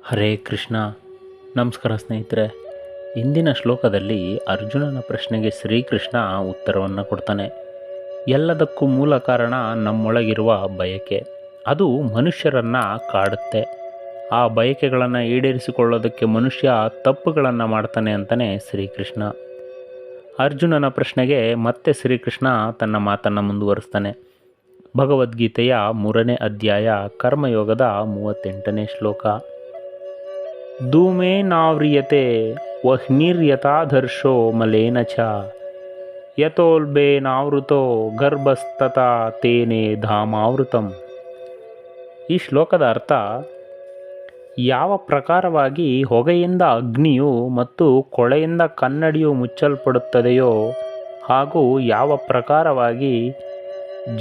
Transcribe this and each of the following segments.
ಹರೇ ಕೃಷ್ಣ. ನಮಸ್ಕಾರ ಸ್ನೇಹಿತರೆ. ಇಂದಿನ ಶ್ಲೋಕದಲ್ಲಿ ಅರ್ಜುನನ ಪ್ರಶ್ನೆಗೆ ಶ್ರೀಕೃಷ್ಣ ಉತ್ತರವನ್ನು ಕೊಡ್ತಾನೆ. ಎಲ್ಲದಕ್ಕೂ ಮೂಲ ಕಾರಣ ನಮ್ಮೊಳಗಿರುವ ಬಯಕೆ. ಅದು ಮನುಷ್ಯರನ್ನು ಕಾಡುತ್ತೆ. ಆ ಬಯಕೆಗಳನ್ನು ಈಡೇರಿಸಿಕೊಳ್ಳೋದಕ್ಕೆ ಮನುಷ್ಯ ತಪ್ಪುಗಳನ್ನು ಮಾಡ್ತಾನೆ ಅಂತಲೇ ಶ್ರೀಕೃಷ್ಣ. ಅರ್ಜುನನ ಪ್ರಶ್ನೆಗೆ ಮತ್ತೆ ಶ್ರೀಕೃಷ್ಣ ತನ್ನ ಮಾತನ್ನು ಮುಂದುವರಿಸ್ತಾನೆ. ಭಗವದ್ಗೀತೆಯ 3ನೇ ಅಧ್ಯಾಯ ಕರ್ಮಯೋಗದ 38ನೇ ಶ್ಲೋಕ. ಧೂಮೇನಾವ್ರಿಯತೆ ವಹ್ನಿರ್ಯಥಾಧರ್ಷೋ ಮಲೇನ ಚ ಯತೋಲ್ಬೇನಾವೃತೋ ಗರ್ಭಸ್ತತಾ ತೇನೆ ಧಾಮಾವೃತಂ. ಈ ಶ್ಲೋಕದ ಅರ್ಥ, ಯಾವ ಪ್ರಕಾರವಾಗಿ ಹೊಗೆಯಿಂದ ಅಗ್ನಿಯು ಮತ್ತು ಕೊಳೆಯಿಂದ ಕನ್ನಡಿಯು ಮುಚ್ಚಲ್ಪಡುತ್ತದೆಯೋ ಹಾಗೂ ಯಾವ ಪ್ರಕಾರವಾಗಿ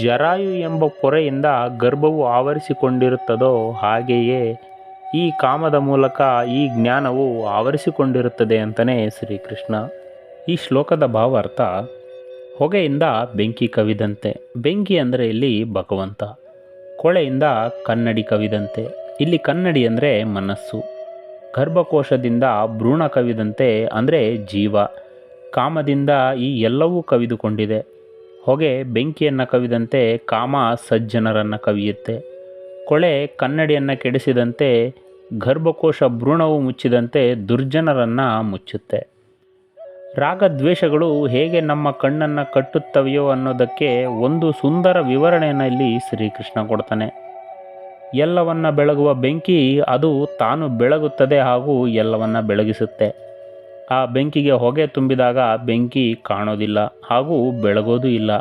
ಜರಾಯು ಎಂಬ ಪೊರೆಯಿಂದ ಗರ್ಭವು ಆವರಿಸಿಕೊಂಡಿರುತ್ತದೋ ಹಾಗೆಯೇ ಈ ಕಾಮದ ಮೂಲಕ ಈ ಜ್ಞಾನವು ಆವರಿಸಿಕೊಂಡಿರುತ್ತದೆ ಅಂತಲೇ ಶ್ರೀಕೃಷ್ಣ. ಈ ಶ್ಲೋಕದ ಭಾವಾರ್ಥ, ಹೊಗೆಯಿಂದ ಬೆಂಕಿ ಕವಿದಂತೆ. ಬೆಂಕಿ ಅಂದರೆ ಇಲ್ಲಿ ಭಗವಂತ. ಕೊಳೆಯಿಂದ ಕನ್ನಡಿ ಕವಿದಂತೆ. ಇಲ್ಲಿ ಕನ್ನಡಿ ಅಂದರೆ ಮನಸ್ಸು. ಗರ್ಭಕೋಶದಿಂದ ಭ್ರೂಣ ಕವಿದಂತೆ ಅಂದರೆ ಜೀವ. ಕಾಮದಿಂದ ಈ ಎಲ್ಲವೂ ಕವಿದುಕೊಂಡಿದೆ. ಹೊಗೆ ಬೆಂಕಿಯನ್ನು ಕವಿದಂತೆ ಕಾಮ ಸಜ್ಜನರನ್ನು ಕವಿಯುತ್ತೆ. ಕೊಳೆ ಕನ್ನಡಿಯನ್ನು ಕೆಡಿಸಿದಂತೆ ಗರ್ಭಕೋಶ ಭ್ರೂಣವು ಮುಚ್ಚಿದಂತೆ ದುರ್ಜನರನ್ನು ಮುಚ್ಚುತ್ತೆ. ರಾಗದ್ವೇಷಗಳು ಹೇಗೆ ನಮ್ಮ ಕಣ್ಣನ್ನು ಕಟ್ಟುತ್ತವೆಯೋ ಅನ್ನೋದಕ್ಕೆ ಒಂದು ಸುಂದರ ವಿವರಣೆಯನ್ನು ಇಲ್ಲಿ ಶ್ರೀಕೃಷ್ಣ ಕೊಡ್ತಾನೆ. ಎಲ್ಲವನ್ನ ಬೆಳಗುವ ಬೆಂಕಿ ಅದು ತಾನು ಬೆಳಗುತ್ತದೆ ಹಾಗೂ ಎಲ್ಲವನ್ನ ಬೆಳಗಿಸುತ್ತೆ. ಆ ಬೆಂಕಿಗೆ ಹೊಗೆ ತುಂಬಿದಾಗ ಬೆಂಕಿ ಕಾಣೋದಿಲ್ಲ ಹಾಗೂ ಬೆಳಗೋದು ಇಲ್ಲ.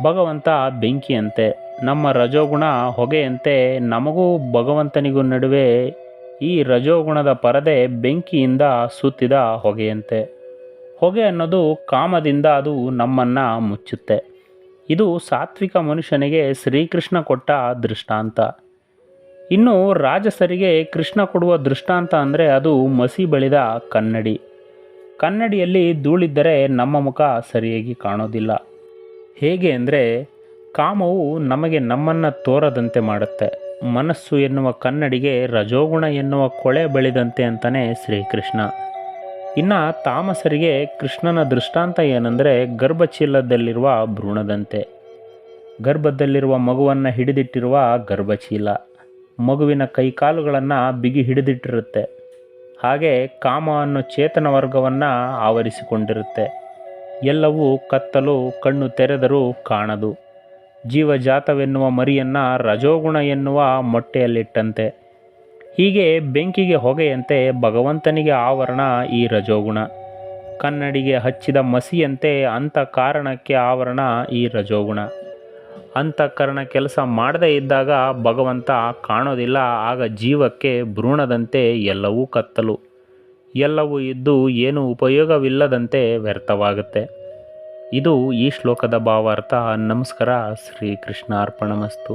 ಭಗವಂತ ಬೆಂಕಿಯಂತೆ, ನಮ್ಮ ರಜೋಗುಣ ಹೊಗೆಯಂತೆ. ನಮಗೂ ಭಗವಂತನಿಗೂ ನಡುವೆ ಈ ರಜೋಗುಣದ ಪರದೆ ಬೆಂಕಿಯಿಂದ ಸುತ್ತಿದ ಹೊಗೆಯಂತೆ. ಹೊಗೆ ಅನ್ನೋದು ಕಾಮದಿಂದ ಅದು ನಮ್ಮನ್ನು ಮುಚ್ಚುತ್ತೆ. ಇದು ಸಾತ್ವಿಕ ಮನುಷ್ಯನಿಗೆ ಶ್ರೀಕೃಷ್ಣ ಕೊಟ್ಟ ದೃಷ್ಟಾಂತ. ಇನ್ನು ರಾಜಸರಿಗೆ ಕೃಷ್ಣ ಕೊಡುವ ದೃಷ್ಟಾಂತ ಅಂದರೆ ಅದು ಮಸಿ ಬಳಿದ ಕನ್ನಡಿ. ಕನ್ನಡಿಯಲ್ಲಿ ಧೂಳಿದ್ದರೆ ನಮ್ಮ ಮುಖ ಸರಿಯಾಗಿ ಕಾಣೋದಿಲ್ಲ. ಹೇಗೆ ಅಂದರೆ, ಕಾಮವು ನಮಗೆ ನಮ್ಮನ್ನು ತೋರದಂತೆ ಮಾಡುತ್ತೆ. ಮನಸ್ಸು ಎನ್ನುವ ಕನ್ನಡಿಗೆ ರಜೋಗುಣ ಎನ್ನುವ ಕೊಳೆ ಬಳಿದಂತೆ ಅಂತಲೇ ಶ್ರೀಕೃಷ್ಣ. ಇನ್ನು ತಾಮಸರಿಗೆ ಕೃಷ್ಣನ ದೃಷ್ಟಾಂತ ಏನಂದರೆ, ಗರ್ಭಚೀಲದಲ್ಲಿರುವ ಭ್ರೂಣದಂತೆ. ಗರ್ಭದಲ್ಲಿರುವ ಮಗುವನ್ನು ಹಿಡಿದಿಟ್ಟಿರುವ ಗರ್ಭಚೀಲ ಮಗುವಿನ ಕೈಕಾಲುಗಳನ್ನು ಬಿಗಿ ಹಿಡಿದಿಟ್ಟಿರುತ್ತೆ. ಹಾಗೆ ಕಾಮ ಅನ್ನೋ ಚೇತನ ವರ್ಗವನ್ನು ಆವರಿಸಿಕೊಂಡಿರುತ್ತೆ. ಎಲ್ಲವೂ ಕತ್ತಲು, ಕಣ್ಣು ತೆರೆದರೂ ಕಾಣದು. ಜೀವಜಾತವೆನ್ನುವ ಮರಿಯನ್ನು ರಜೋಗುಣ ಎನ್ನುವ ಮೊಟ್ಟೆಯಲ್ಲಿಟ್ಟಂತೆ. ಹೀಗೆ ಬೆಂಕಿಗೆ ಹೊಗೆಯಂತೆ ಭಗವಂತನಿಗೆ ಆವರಣ ಈ ರಜೋಗುಣ. ಕನ್ನಡಿಗೆ ಹಚ್ಚಿದ ಮಸಿಯಂತೆ ಅಂತಃಕರಣಕ್ಕೆ ಆವರಣ ಈ ರಜೋಗುಣ. ಅಂತಃಕರಣ ಕೆಲಸ ಮಾಡದೇ ಇದ್ದಾಗ ಭಗವಂತ ಕಾಣೋದಿಲ್ಲ. ಆಗ ಜೀವಕ್ಕೆ ಭ್ರೂಣದಂತೆ ಎಲ್ಲವೂ ಕತ್ತಲು. ಎಲ್ಲವೂ ಇದ್ದು ಏನೂ ಉಪಯೋಗವಿಲ್ಲದಂತೆ ವ್ಯರ್ಥವಾಗುತ್ತೆ. ಇದು ಈ ಶ್ಲೋಕದ ಭಾವಾರ್ಥ. ನಮಸ್ಕಾರ. ಶ್ರೀಕೃಷ್ಣ ಅರ್ಪಣಮಸ್ತು.